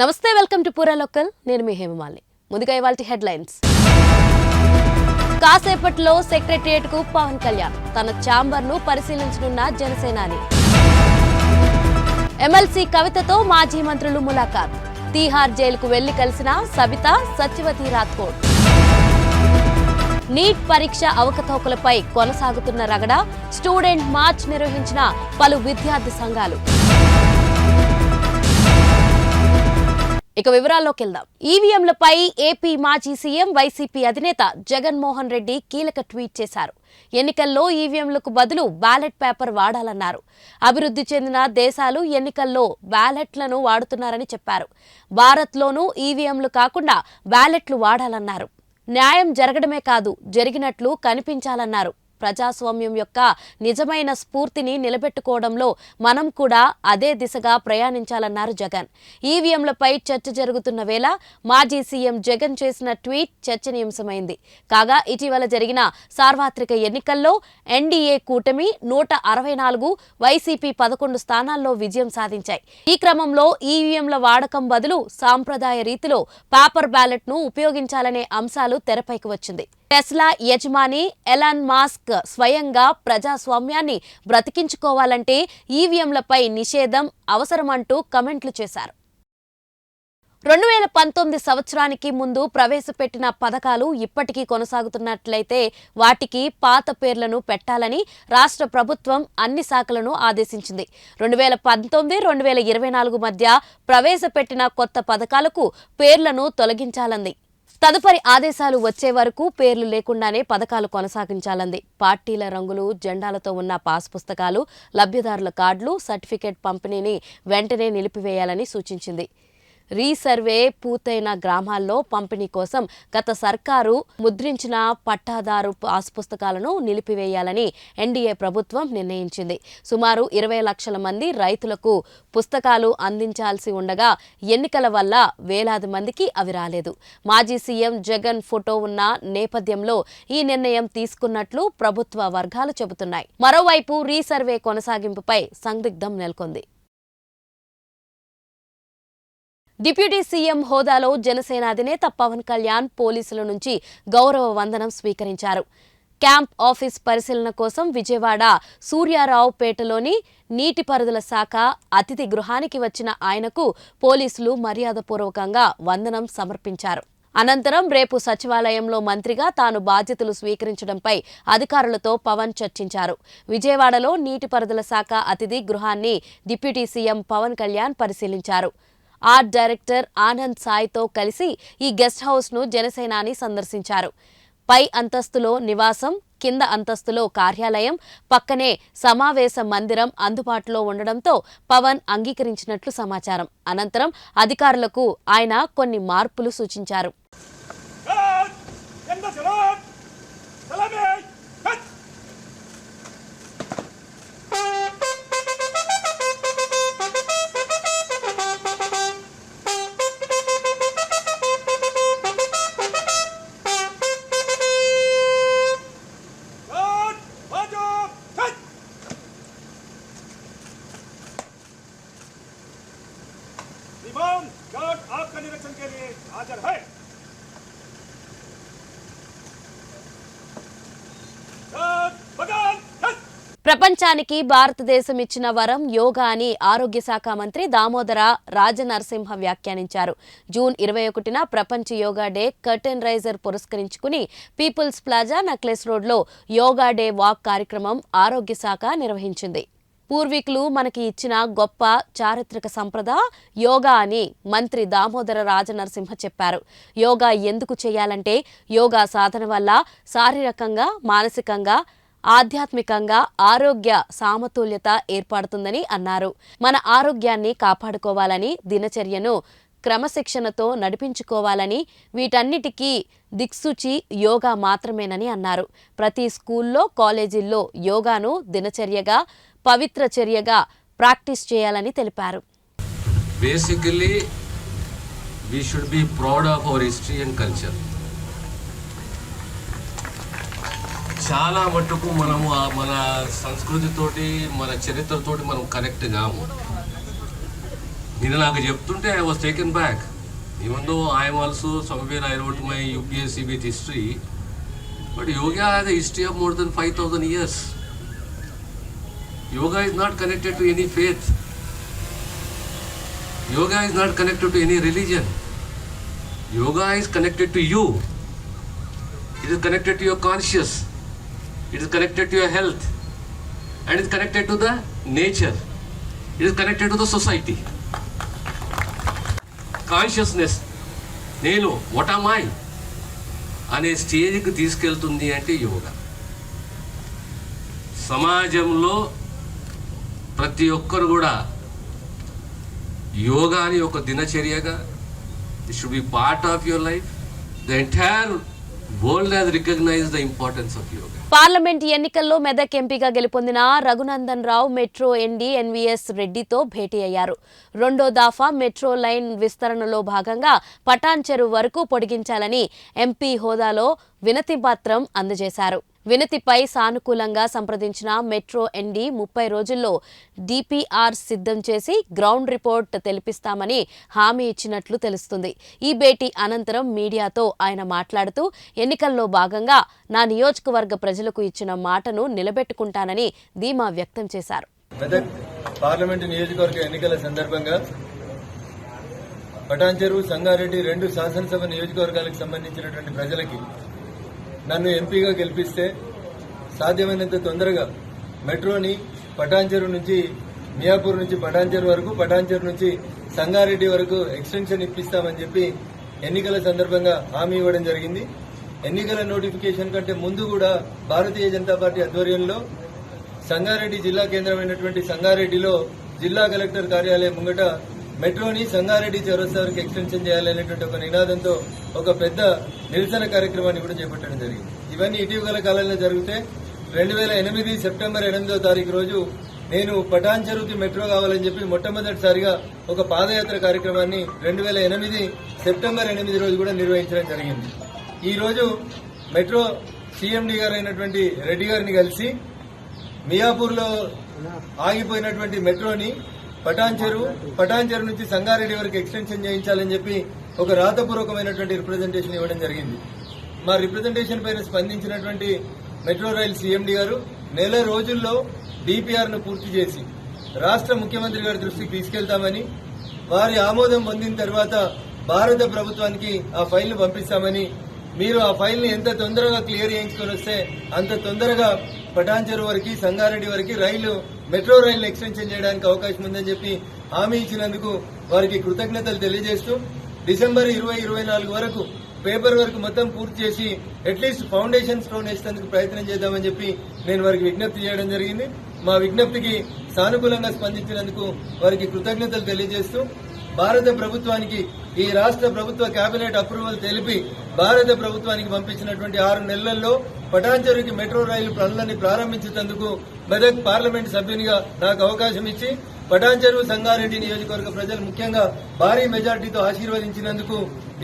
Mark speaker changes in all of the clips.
Speaker 1: నమస్తే welcome to పూరా local నేను మీ హేమమాలిని ముందుగా ఇవాల్టి హెడ్లైన్స్ కాసేపట్లో సెక్రటరియట్ కు పవన్ కళ్యాణ్ తన ఛాంబర్ ను పరిశీలించనున్న జనసేనాని ఎమ్మెల్సీ కవితతో మాజీ మంత్రులు ములాఖాత్ తీహార్ జైలుకు వెళ్లి కలిసిన సబితా సత్యవతి రాథోడ్ నీట్ పరీక్ష అవకతవకలపై కొనసాగుతున్న రగడ స్టూడెంట్ మార్చ్ నిర్వహించిన పలు విద్యార్థి సంఘాలు ఇక వివరాల్లోకి వెళ్దాం. ఈవీఎంలపై ఏపీ మాజీ సీఎం వైసీపీ అధినేత జగన్మోహన్ రెడ్డి కీలక ట్వీట్ చేశారు. ఎన్నికల్లో ఈవీఎంలకు బదులు బ్యాలెట్ పేపర్ వాడాలన్నారు. అభివృద్ధి చెందిన దేశాలు ఎన్నికల్లో బ్యాలెట్లను వాడుతున్నారని చెప్పారు. భారత్లోనూ ఈవీఎంలు కాకుండా బ్యాలెట్లు వాడాలన్నారు. న్యాయం జరగడమే కాదు జరిగినట్లు కనిపించాలన్నారు. ప్రజాస్వామ్యం యొక్క నిజమైన స్ఫూర్తిని నిలబెట్టుకోవడంలో మనం కూడా అదే దిశగా ప్రయాణించాలన్నారు జగన్. ఈవీఎంలపై చర్చ జరుగుతున్న వేళ మాజీ సీఎం జగన్ చేసిన ట్వీట్ చర్చనీయాంశమైంది. కాగా ఇటీవల జరిగిన సార్వత్రిక ఎన్నికల్లో ఎన్డీఏ కూటమి 164, వైసీపీ 11 స్థానాల్లో విజయం సాధించాయి. ఈ క్రమంలో ఈవీఎంల వాడకం బదులు సాంప్రదాయ రీతిలో పేపర్ బ్యాలెట్ ను ఉపయోగించాలనే అంశాలు తెరపైకి వచ్చింది. టెస్లా యజమాని ఎలాన్ మాస్క్ స్వయంగా ప్రజాస్వామ్యాన్ని బ్రతికించుకోవాలంటే ఈవీఎంలపై నిషేధం అవసరమంటూ కమెంట్లు చేశారు. 2019 సంవత్సరానికి ముందు ప్రవేశపెట్టిన పథకాలు ఇప్పటికీ కొనసాగుతున్నట్లయితే వాటికి పాత పేర్లను పెట్టాలని రాష్ట్ర ప్రభుత్వం అన్ని శాఖలను ఆదేశించింది. 2019-2024 మధ్య ప్రవేశపెట్టిన కొత్త పథకాలకు పేర్లను తొలగించాలంది. తదుపరి ఆదేశాలు వచ్చే వరకు పేర్లు లేకుండానే పథకాలు కొనసాగించాలంది. పార్టీల రంగులు, జెండాలతో ఉన్న పాస్ పుస్తకాలు, లబ్ధిదారుల కార్డులు, సర్టిఫికేట్ పంపిణీని వెంటనే నిలిపివేయాలని సూచించింది. రీసర్వే పూర్తయిన గ్రామాల్లో పంపిణీ కోసం గత సర్కారు ముద్రించిన పట్టాదారు పాస్ పుస్తకాలను నిలిపివేయాలని ఎన్డీఏ ప్రభుత్వం నిర్ణయించింది. సుమారు 20 లక్షల మంది రైతులకు పుస్తకాలు అందించాల్సి ఉండగా ఎన్నికల వల్ల వేలాది మందికి అవి రాలేదు. మాజీ సీఎం జగన్ ఫోటో ఉన్న నేపథ్యంలో ఈ నిర్ణయం తీసుకున్నట్లు ప్రభుత్వ వర్గాలు చెబుతున్నాయి. మరోవైపు రీసర్వే కొనసాగింపుపై సందిగ్ధం నెలకొంది. డిప్యూటీ సీఎం హోదాలో జనసేన అధినేత పవన్ కళ్యాణ్ పోలీసుల నుంచి గౌరవ వందనం స్వీకరించారు. క్యాంప్ ఆఫీస్ పరిశీలన కోసం విజయవాడ సూర్యారావుపేటలోని నీటిపారుదల శాఖ అతిథి గృహానికి వచ్చిన ఆయనకు పోలీసులు మర్యాదపూర్వకంగా వందనం సమర్పించారు. అనంతరం రేపు సచివాలయంలో మంత్రిగా తాను బాధ్యతలు స్వీకరించడంపై అధికారులతో పవన్ చర్చించారు. విజయవాడలో నీటిపారుదల శాఖ అతిథి గృహాన్ని డిప్యూటీ సీఎం పవన్ కళ్యాణ్ పరిశీలించారు. ఆర్ట్ డైరెక్టర్ ఆనంద్ సాయ్తో కలిసి ఈ గెస్ట్ హౌస్ ను జనసేనాని సందర్శించారు. పై అంతస్తులో నివాసం, కింద అంతస్తులో కార్యాలయం, పక్కనే సమావేశ మందిరం అందుబాటులో ఉండడంతో పవన్ అంగీకరించినట్లు సమాచారం. అనంతరం అధికారులకు ఆయన కొన్ని మార్పులు సూచించారు.
Speaker 2: आपका निरीक्षण के लिए हाजिर है।
Speaker 1: ప్రపంచానికి భారతదేశం ఇచ్చిన వరం యోగా అని ఆరోగ్య శాఖ మంత్రి దామోదర రాజనరసింహ వ్యాఖ్యానించారు. జూన్ 21న ప్రపంచ యోగా డే కర్టెన్ రైజర్ పురస్కరించుకుని పీపుల్స్ ప్లాజా నక్లెస్ రోడ్లో యోగా డే వాక్ కార్యక్రమం ఆరోగ్య శాఖ నిర్వహించింది. పూర్వీకులు మనకి ఇచ్చిన గొప్ప చారిత్రక సంప్రద యోగా అని మంత్రి దామోదర రాజనరసింహ చెప్పారు. యోగా ఎందుకు చేయాలంటే యోగా సాధన వల్ల శారీరకంగా, మానసికంగా, ఆధ్యాత్మికంగా ఆరోగ్య సమతుల్యత ఏర్పడుతుందని అన్నారు. మన ఆరోగ్యాన్ని కాపాడుకోవాలని, దినచర్యను క్రమశిక్షణతో నడిపించుకోవాలని, వీటన్నిటికీ దిక్సూచి యోగా మాత్రమేనని అన్నారు. ప్రతి స్కూల్లో, కాలేజీల్లో యోగాను దినచర్యగా, పవిత్ర చర్యగా ప్రాక్టీస్ చేయాలని తెలిపారు.
Speaker 3: Basically we should be proud of our history and culture. చాలా మట్టుకు మనము మన సంస్కృతితోటి మన చరిత్రతోటి మనం కనెక్ట్ కాము. నేను నాకు చెప్తుంటే I was taken back. Even though I'm also somewhere I wrote my UPSC with history, but yoga has a history of more than 5,000 years. Yoga is not connected to any faith. Yoga is not connected to any religion. Yoga is connected to you. It is connected to your conscious. It is connected to your health. And it is connected to the nature. It is connected to the society. Consciousness. నేను what am I అనే స్టేజ్కి తీసుకెళ్తుంది అంటే యోగా. సమాజంలో ప్రతి ఒక్కరు కూడా యోగాని ఒక దినచర్యగా, it should be part of your life. The entire world has recognised the importance of yoga.
Speaker 1: Parliament ఎన్నికల్లో మెదక్ ఎంపీగా గెలుపొందిన Raghunandan Rao metro MD NVS రెడ్డితో భేటీ అయ్యారు. రెండో దఫా మెట్రో లైన్ విస్తరణలో భాగంగా పటాన్ చెరువు వరకు పొడిగించాలని ఎంపీ హోదాలో వినతి పత్రం అందజేశారు. వినతిపై సానుకూలంగా సంప్రదించిన మెట్రో ఎండీ 30 రోజుల్లో DPR సిద్ధం చేసి గ్రౌండ్ రిపోర్ట్ తెలిపిస్తామని హామీ ఇచ్చినట్లు తెలుస్తుంది. ఈ భేటీ అనంతరం మీడియాతో ఆయన మాట్లాడుతూ ఎన్నికల్లో భాగంగా నా నియోజకవర్గ ప్రజలకు ఇచ్చిన మాటను నిలబెట్టుకుంటానని ధీమా వ్యక్తం చేశారు.
Speaker 4: మెదక్ పార్లమెంటు నియోజకవర్గ ఎన్నికల సందర్భంగా పటాన్ చెరువు, సంగారెడ్డి 2 శాసనసభ నియోజకవర్గాలకు సంబంధించినటువంటి ప్రజలకి నన్ను ఎంపీగా గెలిపిస్తే సాధ్యమైనంత తొందరగా మెట్రోని పటాన్ చెరువు నుంచి మియాపూర్ నుంచి పటాన్ చెరువు వరకు, పటాన్ చెరువు నుంచి సంగారెడ్డి వరకు ఎక్స్టెన్షన్ ఇప్పిస్తామని చెప్పి ఎన్నికల సందర్భంగా హామీ ఇవ్వడం జరిగింది. ఎన్నికల నోటిఫికేషన్ కంటే ముందు కూడా భారతీయ జనతా పార్టీ ఆధ్వర్యంలో సంగారెడ్డి జిల్లా కేంద్రమైనటువంటి సంగారెడ్డిలో జిల్లా కలెక్టర్ కార్యాలయం ముంగట మెట్రోని సంగారెడ్డి చౌరస్తా వరకు ఎక్స్టెన్షన్ చేయాలనేటువంటి ఒక నినాదంతో ఒక పెద్ద నిరసన కార్యక్రమాన్ని కూడా చేపట్టడం జరిగింది. ఇవన్నీ ఇటీవల కాలంలో జరిగితే 2008 సెప్టెంబర్ 8వ తారీఖు రోజు నేను పటాన్ చెరువుకి మెట్రో కావాలని చెప్పి మొట్టమొదటిసారిగా ఒక పాదయాత్ర కార్యక్రమాన్ని 2008 సెప్టెంబర్ 8 రోజు కూడా నిర్వహించడం జరిగింది. ఈ రోజు మెట్రో CMD గారు అయినటువంటి రెడ్డి గారిని కలిసి మియాపూర్లో ఆగిపోయినటువంటి మెట్రోని పటాన్ చెరువు నుంచి సంగారెడ్డి వరకు ఎక్స్టెన్షన్ చేయించాలని చెప్పి ఒక రాతపూర్వకమైనటువంటి రిప్రజెంటేషన్ ఇవ్వడం జరిగింది. మా రిప్రజెంటేషన్ పైన స్పందించినటువంటి మెట్రో రైల్ CMD గారు నెల రోజుల్లో DPR ను పూర్తి చేసి రాష్ట్ర ముఖ్యమంత్రి గారి దృష్టికి తీసుకెళ్తామని, వారి ఆమోదం పొందిన తర్వాత భారత ప్రభుత్వానికి ఆ ఫైల్ ను పంపిస్తామని, మీరు ఆ ఫైల్ ని ఎంత తొందరగా క్లియర్ చేయించుకొని వస్తే అంత తొందరగా పటాన్ చెరువు వరకు, సంగారెడ్డి వరకు మెట్రో రైలు ఎక్స్టెన్షన్ చేయడానికి అవకాశం ఉందని చెప్పి హామీ ఇచ్చినందుకు వారికి కృతజ్ఞతలు తెలియజేస్తూ డిసెంబర్ 2024 వరకు పేపర్ వర్క్ మొత్తం పూర్తి చేసి అట్లీస్ట్ ఫౌండేషన్ స్టోన్ వేసేందుకు ప్రయత్నం చేద్దామని చెప్పి నేను వారికి విజ్ఞప్తి చేయడం జరిగింది. మా విజ్ఞప్తికి సానుకూలంగా స్పందించినందుకు వారికి కృతజ్ఞతలు తెలియజేస్తూ భారత ప్రభుత్వానికి ఈ రాష్ట్ర ప్రభుత్వ కేబినెట్ అప్రూవల్ తెలిపి భారత ప్రభుత్వానికి పంపించినటువంటి 6 నెలల్లో పటాన్ చెరువుకి మెట్రో రైలు పనులని ప్రారంభించేందుకు మెదక్ పార్లమెంట్ సభ్యునిగా నాకు అవకాశం ఇచ్చి పటాన్ చెరువు, సంగారెడ్డి నియోజకవర్గ ప్రజలు ముఖ్యంగా భారీ మెజార్టీతో ఆశీర్వదించినందుకు,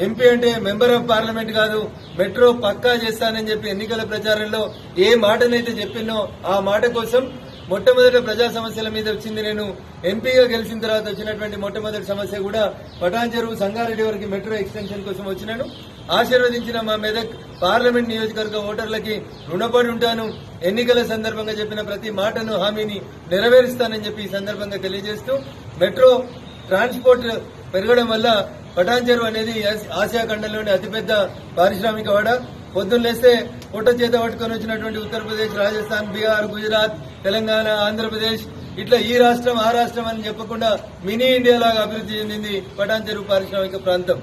Speaker 4: ఎంపీ అంటే మెంబర్ ఆఫ్ పార్లమెంట్ కాదు, మెట్రో పక్కా చేస్తానని చెప్పి ఎన్నికల ప్రచారంలో ఏ మాటనైతే చెప్పినో ఆ మాట కోసం మొట్టమొదటి ప్రజా సమస్యల మీద వచ్చింది. నేను ఎంపీగా గెలిచిన తర్వాత వచ్చినటువంటి మొట్టమొదటి సమస్య కూడా పటాన్ చెరువు, సంగారెడ్డి వరకు మెట్రో ఎక్స్టెన్షన్ కోసం వచ్చినాను. ఆశీర్వదించిన మా మెదక్ పార్లమెంట్ నియోజకవర్గ ఓటర్లకి రుణపడి ఉంటాను. ఎన్నికల సందర్భంగా చెప్పిన ప్రతి మాటను, హామీని నెరవేరుస్తానని చెప్పి ఈ సందర్భంగా తెలియజేస్తూ, మెట్రో ట్రాన్స్పోర్ట్ పెరగడం వల్ల పటాన్ చెరువు అనేది ఆసియా ఖండంలోని అతిపెద్ద పారిశ్రామిక వాడ. పొద్దున్న లేస్తే పొట్ట చేత పట్టుకొని వచ్చినటువంటి ఉత్తరప్రదేశ్, రాజస్థాన్, బీహార్, గుజరాత్, తెలంగాణ, ఆంధ్రప్రదేశ్ ఇట్లా ఈ రాష్ట్రం ఆ రాష్ట్రం అని చెప్పకుండా మినీ ఇండియా లాగా అభివృద్ధి చెందింది పటాన్ చెరువు పారిశ్రామిక ప్రాంతం.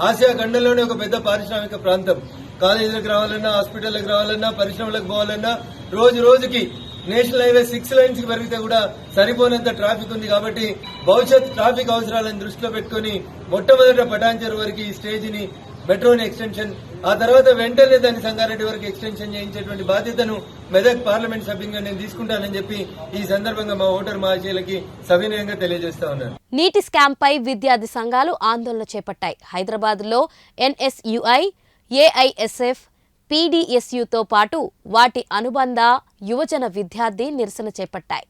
Speaker 4: ఆసియా ఖండంలోనే ఒక పెద్ద పారిశ్రామిక ప్రాంతం. కాలేజీలకు రావాలన్నా, హాస్పిటల్లకు రావాలన్నా, పరిశ్రమలకు పోవాలన్నా రోజు రోజుకి నేషనల్ హైవే 6 లైన్స్ కి పెరిగితే కూడా సరిపోనంత ట్రాఫిక్ ఉంది. కాబట్టి భవిష్యత్ ట్రాఫిక్ అవసరాలను దృష్టిలో పెట్టుకుని మొట్టమొదట పటాన్ చెరువు వరకు ఈ స్టేజిని మెట్రోని ఎక్స్టెన్షన్, ఆ తర్వాత వెంటనే దాన్ని సంగారెడ్డి వరకు ఎక్స్టెన్షన్ చేయించేటువంటి బాధ్యతను మెదక్ పార్లమెంట్ సభ్యునిగా నేను తీసుకుంటానని చెప్పి ఈ సందర్భంగా మా ఓటర్ మహాశయులకి సవినయంగా తెలియజేస్తా ఉన్నాను.
Speaker 1: నీటి స్కామ్ పై విద్యార్థి సంఘాలు ఆందోళన చేపట్టాయి. హైదరాబాద్ లో NSUI, AISF, PDSUతో పాటు వాటి అనుబంధ యువజన విద్యార్థి నిరసన చేపట్టాయి.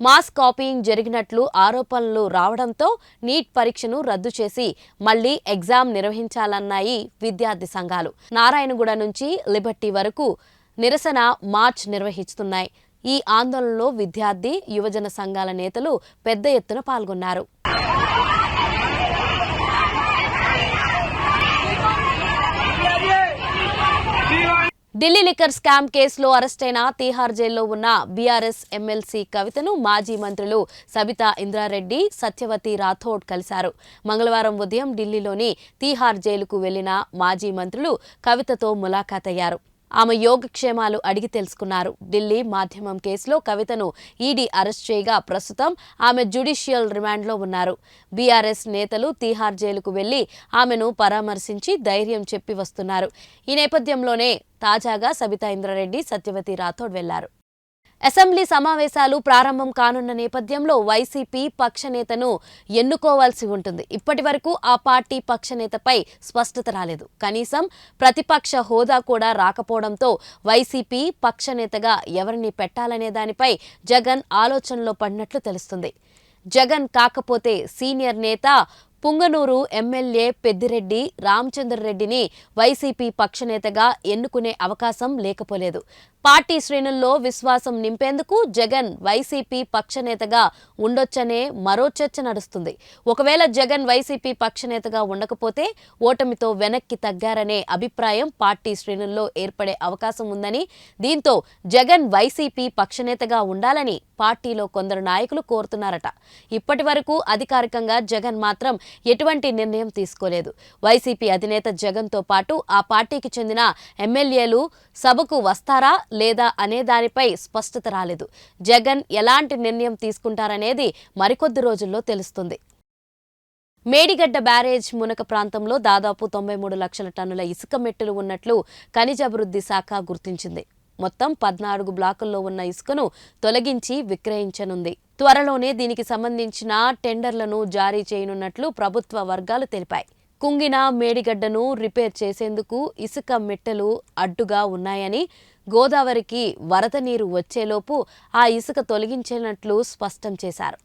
Speaker 1: మాస్ కాపీయింగ్ జరిగినట్లు ఆరోపణలు రావడంతో నీట్ పరీక్షను రద్దు చేసి మళ్లీ ఎగ్జామ్ నిర్వహించాలన్నాయి విద్యార్థి సంఘాలు. నారాయణగూడ నుంచి లిబర్టీ వరకు నిరసన మార్చ్ నిర్వహిస్తున్నాయి. ఈ ఆందోళనలో విద్యార్థి, యువజన సంఘాల నేతలు పెద్ద ఎత్తున పాల్గొన్నారు. ఢిల్లీ లిక్కర్ స్కామ్ కేసులో అరెస్టైన తీహార్ జైల్లో ఉన్న బీఆర్ఎస్ ఎమ్మెల్సీ కవితను మాజీ మంత్రులు సబితా ఇంద్రారెడ్డి, సత్యవతి రాథోడ్ కలిశారు. మంగళవారం ఉదయం ఢిల్లీలోని తీహార్ జైలుకు వెళ్లిన మాజీ మంత్రులు కవితతో ములాఖాతయ్యారు. ఆమె యోగక్షేమాలు అడిగి తెలుసుకున్నారు. ఢిల్లీ మాధ్యమం కేసులో కవితను ఈడీ అరెస్ట్ చేయగా ప్రస్తుతం ఆమె జ్యుడిషియల్ రిమాండ్లో ఉన్నారు. బీఆర్ఎస్ నేతలు తీహార్ జైలుకు వెళ్లి ఆమెను పరామర్శించి ధైర్యం చెప్పి వస్తున్నారు. ఈ నేపథ్యంలోనే తాజాగా సబితా ఇంద్రారెడ్డి, సత్యవతి రాథోడ్ వెళ్లారు. అసెంబ్లీ సమావేశాలు ప్రారంభం కానున్న నేపథ్యంలో వైసీపీ పక్షనేతను ఎన్నుకోవాల్సి ఉంటుంది. ఇప్పటి వరకు ఆ పార్టీ పక్షనేతపై స్పష్టత రాలేదు. కనీసం ప్రతిపక్ష హోదా కూడా రాకపోవడంతో వైసీపీ పక్షనేతగా ఎవరిని పెట్టాలనే దానిపై జగన్ ఆలోచనలో పడినట్లు తెలుస్తుంది. జగన్ కాకపోతే సీనియర్ నేత పుంగనూరు ఎమ్మెల్యే పెద్దిరెడ్డి రామచంద్రరెడ్డిని వైసీపీ పక్షనేతగా ఎన్నుకునే అవకాశం లేకపోలేదు. పార్టీ శ్రేణుల్లో విశ్వాసం నింపేందుకు జగన్ వైసీపీ పక్షనేతగా ఉండొచ్చనే మరో చర్చ నడుస్తుంది. ఒకవేళ జగన్ వైసీపీ పక్షనేతగా ఉండకపోతే ఓటమితో వెనక్కి తగ్గారనే అభిప్రాయం పార్టీ శ్రేణుల్లో ఏర్పడే అవకాశం ఉందని, దీంతో జగన్ వైసీపీ పక్షనేతగా ఉండాలని పార్టీలో కొందరు నాయకులు కోరుతున్నారట. ఇప్పటి వరకు అధికారికంగా జగన్ మాత్రం ఎటువంటి నిర్ణయం తీసుకోలేదు. వైసీపీ అధినేత జగన్తో పాటు ఆ పార్టీకి చెందిన ఎమ్మెల్యేలు సభకు వస్తారా లేదా అనే దానిపై స్పష్టత రాలేదు. జగన్ ఎలాంటి నిర్ణయం తీసుకుంటారనేది మరికొద్ది రోజుల్లో తెలుస్తుంది. మేడిగడ్డ బ్యారేజ్ మునక ప్రాంతంలో దాదాపు 93 లక్షల టన్నుల ఇసుక మెట్టులు ఉన్నట్లు ఖనిజాభివృద్ధి శాఖ గుర్తించింది. మొత్తం 14 బ్లాకుల్లో ఉన్న ఇసుకను తొలగించి విక్రయించనుంది. త్వరలోనే దీనికి సంబంధించిన టెండర్లను జారీ చేయనున్నట్లు ప్రభుత్వ వర్గాలు తెలిపాయి. కుంగిన మేడిగడ్డను రిపేర్ చేసేందుకు ఇసుక మెట్టలు అడ్డుగా ఉన్నాయని, గోదావరికి వరద నీరు వచ్చేలోపు ఆ ఇసుక తొలగించేనట్లు స్పష్టం చేశారు.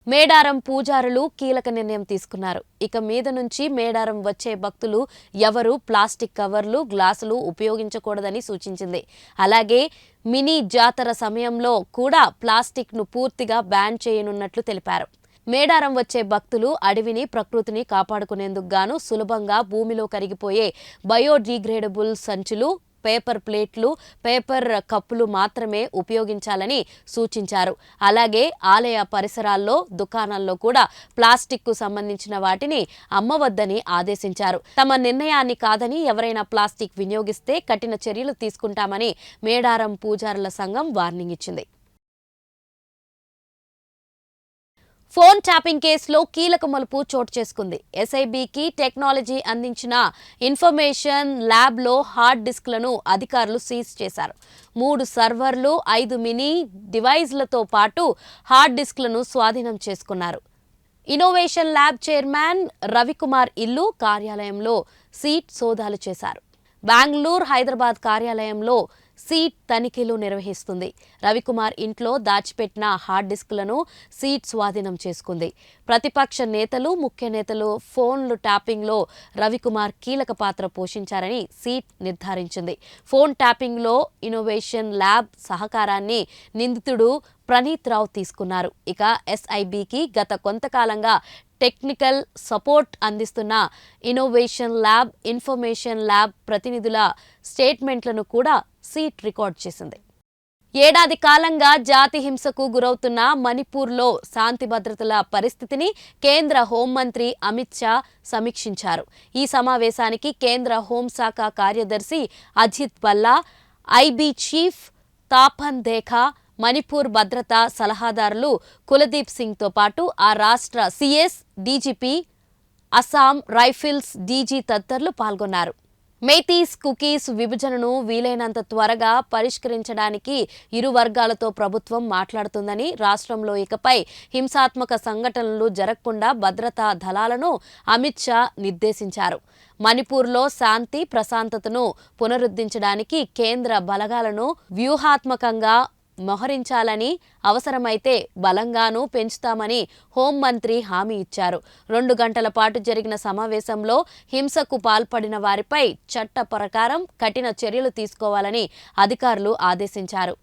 Speaker 1: మేడారం పూజారులు కీలక నిర్ణయం తీసుకున్నారు. ఇక మీద నుంచి మేడారం వచ్చే భక్తులు ఎవరూ ప్లాస్టిక్ కవర్లు, గ్లాసులు ఉపయోగించకూడదని సూచించింది. అలాగే మినీ జాతర సమయంలో కూడా ప్లాస్టిక్ను పూర్తిగా బ్యాన్ చేయనున్నట్లు తెలిపారు. మేడారం వచ్చే భక్తులు అడవిని, ప్రకృతిని కాపాడుకునేందుకు గాను సులభంగా భూమిలో కరిగిపోయే బయోడిగ్రేడబుల్ సంచులు, పేపర్ ప్లేట్లు, పేపర్ కప్పులు మాత్రమే ఉపయోగించాలని సూచించారు. అలాగే ఆలయ పరిసరాల్లో, దుకాణాల్లో కూడా ప్లాస్టిక్కు సంబంధించిన వాటిని అమ్మవద్దని ఆదేశించారు. తమ నిర్ణయాన్ని కాదని ఎవరైనా ప్లాస్టిక్ వినియోగిస్తే కఠిన చర్యలు తీసుకుంటామని మేడారం పూజారుల సంఘం వార్నింగ్ ఇచ్చింది. ఫోన్ ట్యాపింగ్ కేసులో కీలక మలుపు చోటు చేసుకుంది. ఎస్ఐబికి టెక్నాలజీ అందించిన ఇన్ఫర్మేషన్ ల్యాబ్లో హార్డ్ డిస్క్లను అధికారులు సీజ్ చేశారు. 3 సర్వర్లు, 5 మినీ డివైజ్లతో పాటు హార్డ్ డిస్క్లను స్వాధీనం చేసుకున్నారు. ఇన్నోవేషన్ ల్యాబ్ చైర్మన్ రవికుమార్ ఇల్లు, కార్యాలయంలో సీట్ సోదాలు చేశారు. బెంగళూరు, హైదరాబాద్ కార్యాలయంలో సీట్ తనిఖీలు నిర్వహిస్తుంది. రవికుమార్ ఇంట్లో దాచిపెట్టిన హార్డ్ డిస్క్లను సీట్ స్వాధీనం చేసుకుంది. ప్రతిపక్ష నేతలు, ముఖ్య నేతలు ఫోన్లు ట్యాపింగ్లో రవికుమార్ కీలక పాత్ర పోషించారని సీట్ నిర్ధారించింది. ఫోన్ ట్యాపింగ్లో ఇన్నోవేషన్ ల్యాబ్ సహకారాన్ని నిందితుడు ప్రణీత్ రావు తీసుకున్నారు. ఇక ఎస్ఐబికి గత కొంతకాలంగా టెక్నికల్ సపోర్ట్ అందిస్తున్న ఇన్నోవేషన్ ల్యాబ్, ఇన్ఫర్మేషన్ ల్యాబ్ ప్రతినిధుల స్టేట్మెంట్లను కూడా సీట్ రికార్డ్ చేసింది. ఏడాది కాలంగా జాతి హింసకు గురవుతున్న మణిపూర్లో శాంతి భద్రతల పరిస్థితిని కేంద్ర హోంమంత్రి అమిత్ షా సమీక్షించారు. ఈ సమావేశానికి కేంద్ర హోంశాఖ కార్యదర్శి అజిత్ భల్లా, ఐబీ చీఫ్ తాపన్ దేఖా, మణిపూర్ భద్రతా సలహాదారులు కులదీప్ సింగ్తో పాటు ఆ రాష్ట్ర CS, DGP, Assam rifles DG తదితరులు పాల్గొన్నారు. మేతీస్ కుకీస్ విభజనను వీలైనంత త్వరగా పరిష్కరించడానికి ఇరు వర్గాలతో ప్రభుత్వం మాట్లాడుతుందని, రాష్ట్రంలో ఇకపై హింసాత్మక సంఘటనలు జరగకుండా భద్రతా దళాలను అమిత్ షా నిర్దేశించారు. మణిపూర్లో శాంతి ప్రశాంతతను పునరుద్ధరించడానికి కేంద్ర బలగాలను వ్యూహాత్మకంగా మోహరించాలని, అవసరమైతే బలంగానూ పెంచుతామని హోంమంత్రి హామీ ఇచ్చారు. 2 గంటల పాటు జరిగిన సమావేశంలో హింసకు పాల్పడిన వారిపై చట్ట ప్రకారం కఠిన చర్యలు తీసుకోవాలని అధికారులు ఆదేశించారు.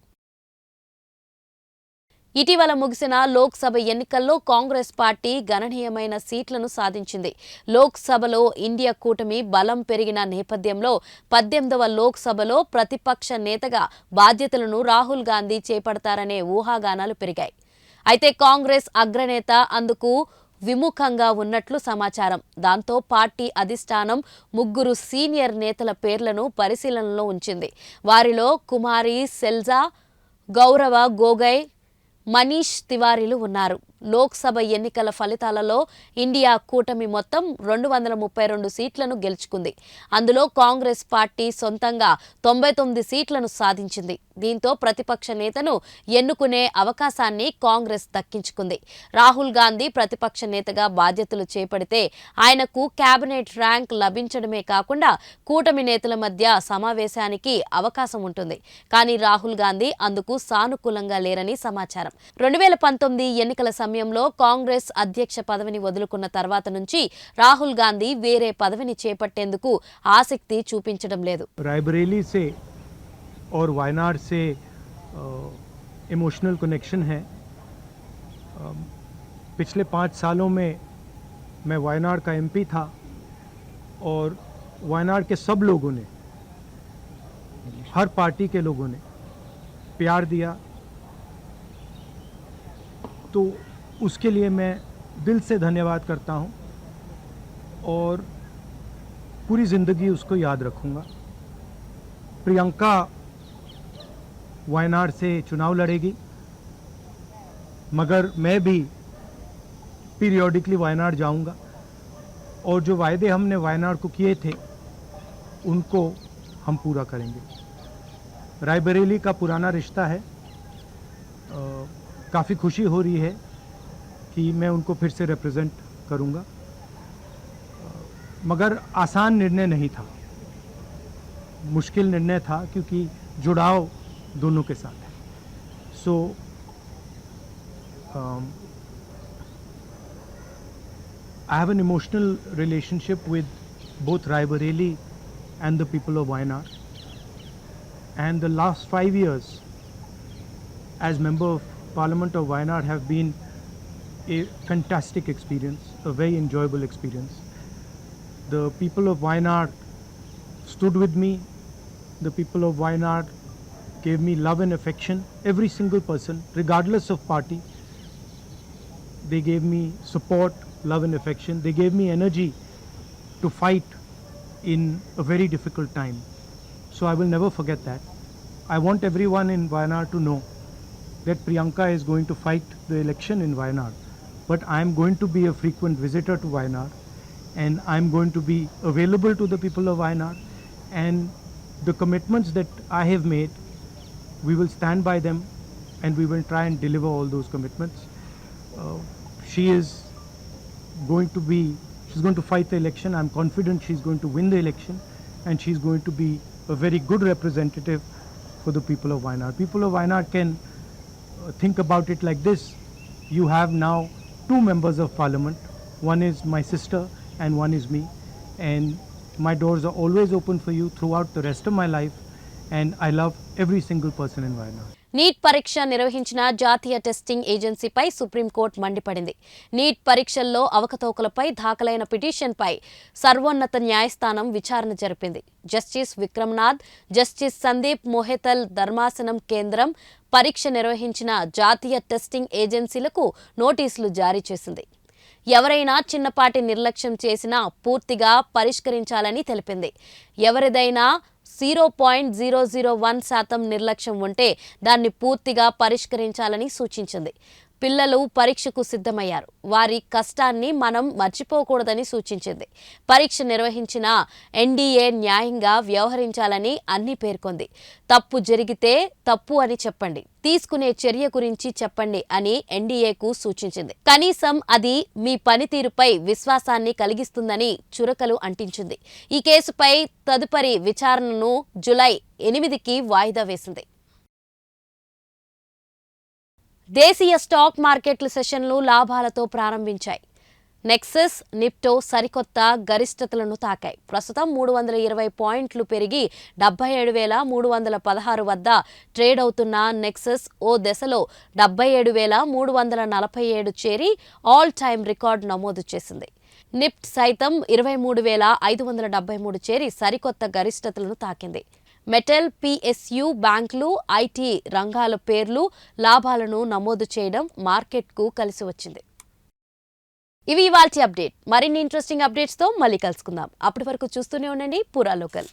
Speaker 1: ఇటీవల ముగిసిన లోక్సభ ఎన్నికల్లో కాంగ్రెస్ పార్టీ గణనీయమైన సీట్లను సాధించింది. లోక్సభలో ఇండియా కూటమి బలం పెరిగిన నేపథ్యంలో 18వ లోక్సభలో ప్రతిపక్ష నేతగా బాధ్యతలను రాహుల్ గాంధీ చేపడతారనే ఊహాగానాలు పెరిగాయి. అయితే కాంగ్రెస్ అగ్రనేత అందుకు విముఖంగా ఉన్నట్లు సమాచారం. దాంతో పార్టీ అధిష్టానం 3 సీనియర్ నేతల పేర్లను పరిశీలనలో ఉంచింది. వారిలో కుమారి సెల్జా, గౌరవ గొగోయ్, మనీష్ తివారీలు ఉన్నారు. లోక్సభ ఎన్నికల ఫలితాలలో ఇండియా కూటమి మొత్తం 232 సీట్లను గెలుచుకుంది. అందులో కాంగ్రెస్ పార్టీ సొంతంగా 99 సీట్లను సాధించింది. దీంతో ప్రతిపక్ష నేతను ఎన్నుకునే అవకాశాన్ని కాంగ్రెస్ దక్కించుకుంది. రాహుల్ గాంధీ ప్రతిపక్ష నేతగా బాధ్యతలు చేపడితే ఆయనకు కేబినెట్ ర్యాంక్ లభించడమే కాకుండా కూటమి నేతల మధ్య సమావేశానికి అవకాశం ఉంటుంది. కానీ రాహుల్ గాంధీ అందుకు సానుకూలంగా లేరని సమాచారం. 2019 ఎన్నికల సమయంలో కాంగ్రెస్ అధ్యక్ష పదవిని వదులుకున్న తర్వాత నుంచి రాహుల్ గాంధీ వేరే పదవిని చేపట్టేందుకు ఆసక్తి చూపించడం లేదు.
Speaker 5: रायबरेली से और वायनाड से इमोशनल कनेक्शन है. पिछले 5 सालों में मैं वायनाड का एमपी था और वायनाड के सब लोगों ने, हर पार्टी के लोगों ने प्यार दिया, तो उसके लिए मैं दिल से धन्यवाद करता हूं और पूरी ज़िंदगी उसको याद रखूंगा. प्रियंका वायनाड से चुनाव लड़ेगी, मगर मैं भी पीरियोडिकली वायनाड जाऊंगा और जो वायदे हमने वायनाड को किए थे उनको हम पूरा करेंगे. रायबरेली का पुराना रिश्ता है. काफ़ी खुशी हो रही है कि मैं उनको फिर से रिप्रेजेंट करूंगा, मगर आसान निर्णय नहीं था, मुश्किल निर्णय था क्योंकि जुड़ाव दोनों के साथ है. सो I have an emotional relationship with both Raebareli and the people of Wayanad, and the last 5 years as member of Parliament of Wayanad have been a fantastic experience, a very enjoyable experience. The people of Wayanad stood with me. The people of Wayanad gave me love and affection. Every single person, regardless of party, they gave me support, love and affection. They gave me energy to fight in a very difficult time. So I will never forget that. I want everyone in Wayanad to know that Priyanka is going to fight the election in Wayanad, but I am going to be a frequent visitor to Wayanad, and I am going to be available to the people of Wayanad, and the commitments that I have made, we will stand by them and we will try and deliver all those commitments. She's going to fight the election. I'm confident she's going to win the election, and she's going to be a very good representative for the people of Wayanad. People of Wayanad can think about it like this. You have now 2 members of parliament. One is my sister and one is me, and my doors are always open for you throughout the rest of my life, and I love every single person in Wayanad.
Speaker 1: NEET పరీక్ష నిర్వహించిన జాతీయ testing ఏజెన్సీపై supreme court మండిపడింది. NEET పరీక్షల్లో అవకతవకలపై దాఖలైన పిటిషన్పై సర్వోన్నత న్యాయస్థానం విచారణ జరిపింది. జస్టిస్ విక్రమ్నాథ్, జస్టిస్ సందీప్ మోహెతల్ ధర్మాసనం కేంద్రం పరీక్ష నిర్వహించిన జాతీయ టెస్టింగ్ ఏజెన్సీలకు నోటీసులు జారీ చేసింది. ఎవరైనా చిన్నపాటి నిర్లక్ష్యం చేసినా పూర్తిగా పరిష్కరించాలని తెలిపింది. ఎవరిదైనా 0.001% నిర్లక్ష్యం ఉంటే దాన్ని పూర్తిగా పరిష్కరించాలని సూచించింది. పిల్లలు పరీక్షకు సిద్ధమయ్యారు. వారి కష్టాన్ని మనం మర్చిపోకూడదని సూచించింది. పరీక్ష నిర్వహించిన ఎన్డీఏ న్యాయంగా వ్యవహరించాలని అన్ని పేర్కొంది. తప్పు జరిగితే తప్పు అని చెప్పండి, తీసుకునే చర్య గురించి చెప్పండి అని ఎన్డీఏకు సూచించింది. కనీసం అది మీ పనితీరుపై విశ్వాసాన్ని కలిగిస్తుందని చురకలు అంటించింది. ఈ కేసుపై తదుపరి విచారణను జూలై 8కి వాయిదా వేసింది. దేశీయ స్టాక్ మార్కెట్ల సెషన్లు లాభాలతో ప్రారంభించాయి. నెక్సస్, నిఫ్టో సరికొత్త గరిష్టతలను తాకాయి. ప్రస్తుతం 320 పాయింట్లు పెరిగి 77,316 వద్ద ట్రేడ్ అవుతున్న నెక్సస్ ఓ దశలో 77,347 చేరి ఆల్ టైమ్ రికార్డు నమోదు చేసింది. నిఫ్ట్ సైతం 23,573 చేరి సరికొత్త గరిష్టతలను తాకింది. మెటల్, పిఎస్యు, బ్యాంకులు, ఐటీ రంగాల పేర్లు లాభాలను నమోదు చేయడం మార్కెట్కు కలిసి వచ్చింది. ఇవి ఇవాల్టి అప్డేట్. మరిన్ని ఇంట్రెస్టింగ్ అప్డేట్స్తో మళ్ళీ కలుసుకుందాం. అప్పటి వరకు చూస్తూనే ఉండండి పూరా లోకల్.